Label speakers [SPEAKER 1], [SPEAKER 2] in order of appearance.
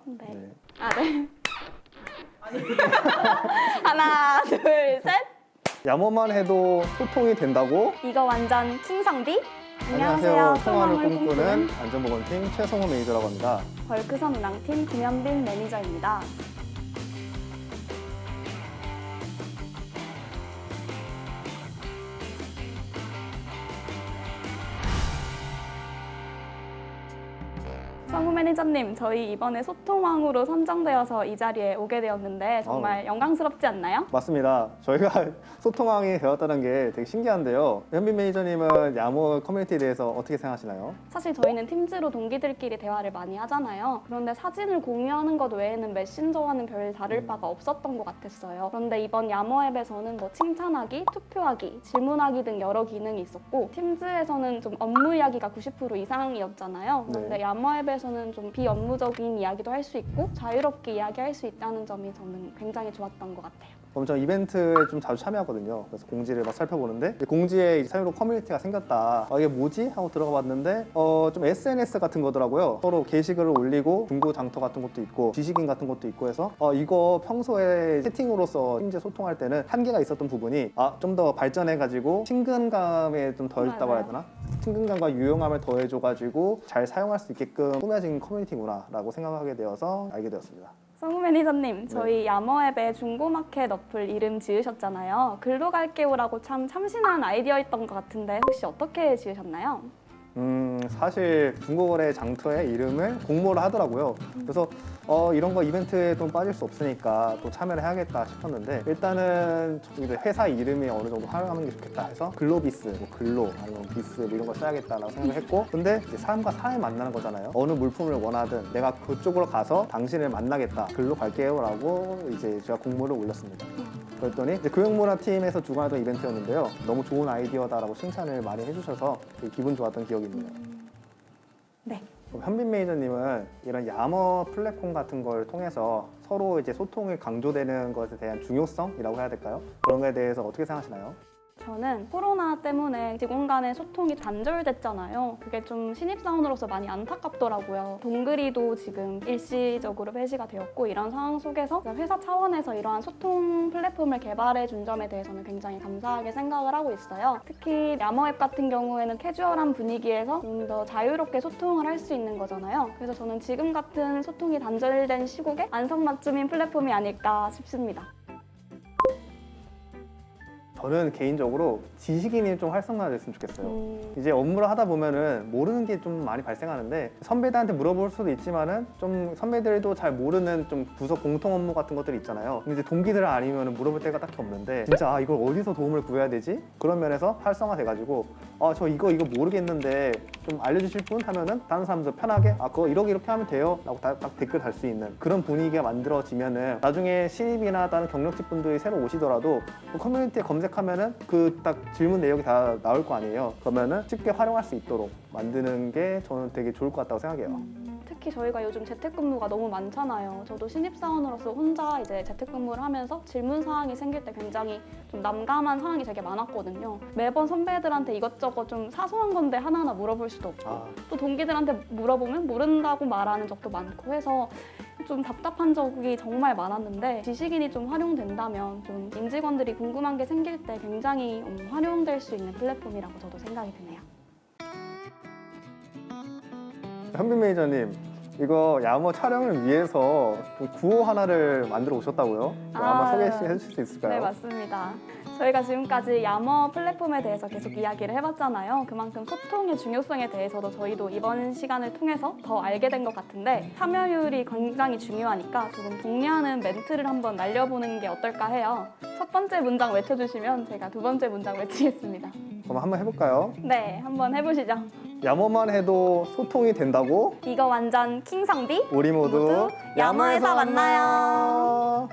[SPEAKER 1] 네.
[SPEAKER 2] 네.
[SPEAKER 1] 네. 하나, 둘, 셋.
[SPEAKER 2] 야모만 해도 소통이 된다고?
[SPEAKER 1] 이거 완전 킹상디.
[SPEAKER 2] 안녕하세요. 통화를
[SPEAKER 1] 통화를
[SPEAKER 2] 꿈꾸는 안전보건팀 최성호 매니저라고 합니다.
[SPEAKER 1] 벌크선 운항팀 김현빈 매니저입니다. 성우 매니저님, 저희 이번에 소통왕으로 선정되어서 이 자리에 오게 되었는데 정말 영광스럽지 않나요?
[SPEAKER 2] 맞습니다. 저희가 소통왕이 되었다는 게 되게 신기한데요. 현빈 매니저님은 야모 커뮤니티에 대해서 어떻게 생각하시나요?
[SPEAKER 1] 사실 저희는 팀즈로 동기들끼리 대화를 많이 하잖아요. 그런데 사진을 공유하는 것 외에는 메신저와는 별 다를 바가 없었던 것 같았어요. 그런데 이번 야모 앱에서는 뭐 칭찬하기, 투표하기, 질문하기 등 여러 기능이 있었고 팀즈에서는 좀 업무 이야기가 90% 이상이었잖아요. 그런데
[SPEAKER 2] 네.
[SPEAKER 1] 야모 앱에서는 좀 비업무적인 이야기도 할 수 있고 자유롭게 이야기할 수 있다는 점이 저는 굉장히 좋았던 것 같아요.
[SPEAKER 2] 그럼 저 이벤트에 좀 자주 참여하거든요. 그래서 공지를 막 살펴보는데 공지에 자유로 커뮤니티가 생겼다. 이게 뭐지? 하고 들어가 봤는데 좀 SNS 같은 거더라고요. 서로 게시글을 올리고 중고장터 같은 것도 있고 지식인 같은 것도 있고 해서 이거 평소에 채팅으로서 팀제 소통할 때는 한계가 있었던 부분이 좀 더 발전해가지고 친근감에 좀 더해줬다고 해야 되나? 친근감과 유용함을 더해줘가지고 잘 사용할 수 있게끔 꾸며진 커뮤니티구나 라고 생각하게 되어서 알게 되었습니다.
[SPEAKER 1] 성우 매니저님, 저희 야모앱에 중고마켓 어플 이름 지으셨잖아요. 글로 갈게요라고 참 참신한 아이디어였던 것 같은데 혹시 어떻게 지으셨나요?
[SPEAKER 2] 사실 중고거래 장터의 이름을 공모를 하더라고요. 그래서 이런 거 이벤트에 좀 빠질 수 없으니까 또 참여를 해야겠다 싶었는데 일단은 이제 회사 이름이 어느 정도 활용하는 게 좋겠다 해서 글로비스, 뭐 글로 아니면 비스 뭐 이런 걸 써야겠다라고 생각을 했고 근데 이제 사람과 사람이 만나는 거잖아요. 어느 물품을 원하든 내가 그쪽으로 가서 당신을 만나겠다 글로 갈게요라고 이제 제가 공모를 올렸습니다. 그랬더니 이제 교육문화팀에서 주관하던 이벤트였는데요. 너무 좋은 아이디어다라고 칭찬을 많이 해주셔서 되게 기분 좋았던 기억이 있네요.
[SPEAKER 1] 네.
[SPEAKER 2] 그럼 현빈 매니저님은 이런 야머 플랫폼 같은 걸 통해서 서로 이제 소통이 강조되는 것에 대한 중요성이라고 해야 될까요? 그런 거에 대해서 어떻게 생각하시나요?
[SPEAKER 1] 저는 코로나 때문에 직원 간의 소통이 단절됐잖아요. 그게 좀 신입사원으로서 많이 안타깝더라고요. 동그리도 지금 일시적으로 폐지가 되었고 이런 상황 속에서 회사 차원에서 이러한 소통 플랫폼을 개발해 준 점에 대해서는 굉장히 감사하게 생각을 하고 있어요. 특히 야머앱 같은 경우에는 캐주얼한 분위기에서 좀 더 자유롭게 소통을 할 수 있는 거잖아요. 그래서 저는 지금 같은 소통이 단절된 시국에 안성맞춤인 플랫폼이 아닐까 싶습니다.
[SPEAKER 2] 저는 개인적으로 지식인이 좀 활성화됐으면 좋겠어요. 이제 업무를 하다 보면은 모르는 게 좀 많이 발생하는데 선배들한테 물어볼 수도 있지만은 좀 선배들도 잘 모르는 좀 부서 공통 업무 같은 것들이 있잖아요. 근데 이제 동기들 아니면 물어볼 데가 딱히 없는데 진짜 이걸 어디서 도움을 구해야 되지? 그런 면에서 활성화돼가지고 저 이거 모르겠는데 좀 알려주실 분? 하면은 다른 사람들 편하게 그거 이렇게 하면 돼요 라고 딱 댓글 달 수 있는 그런 분위기가 만들어지면은 나중에 신입이나 다른 경력직 분들이 새로 오시더라도 그 커뮤니티에 검색하면은 그 딱 질문 내역이 다 나올 거 아니에요. 그러면은 쉽게 활용할 수 있도록 만드는 게 저는 되게 좋을 것 같다고 생각해요.
[SPEAKER 1] 특히 저희가 요즘 재택근무가 너무 많잖아요. 저도 신입사원으로서 혼자 이제 재택근무를 하면서 질문 사항이 생길 때 굉장히 좀 난감한 상황이 되게 많았거든요. 매번 선배들한테 이것저것 좀 사소한 건데 하나하나 물어볼 수도 없고 또 동기들한테 물어보면 모른다고 말하는 적도 많고 해서 좀 답답한 적이 정말 많았는데 지식인이 좀 활용된다면 좀 임직원들이 궁금한 게 생길 때 굉장히 활용될 수 있는 플랫폼이라고 저도 생각이 드네요.
[SPEAKER 2] 현빈 매니저님 이거 야머 촬영을 위해서 구호 하나를 만들어 오셨다고요? 아마 소개해 주실 수 있을까요?
[SPEAKER 1] 네, 맞습니다. 저희가 지금까지 야머 플랫폼에 대해서 계속 이야기를 해봤잖아요. 그만큼 소통의 중요성에 대해서도 저희도 이번 시간을 통해서 더 알게 된 것 같은데 참여율이 굉장히 중요하니까 조금 독려하는 멘트를 한번 날려보는 게 어떨까 해요. 첫 번째 문장 외쳐주시면 제가 두 번째 문장 외치겠습니다.
[SPEAKER 2] 그럼 한번 해볼까요?
[SPEAKER 1] 네, 한번 해보시죠.
[SPEAKER 2] 야머만 해도 소통이 된다고?
[SPEAKER 1] 이거 완전 킹상디?
[SPEAKER 2] 우리 모두
[SPEAKER 1] 야머에서 만나요.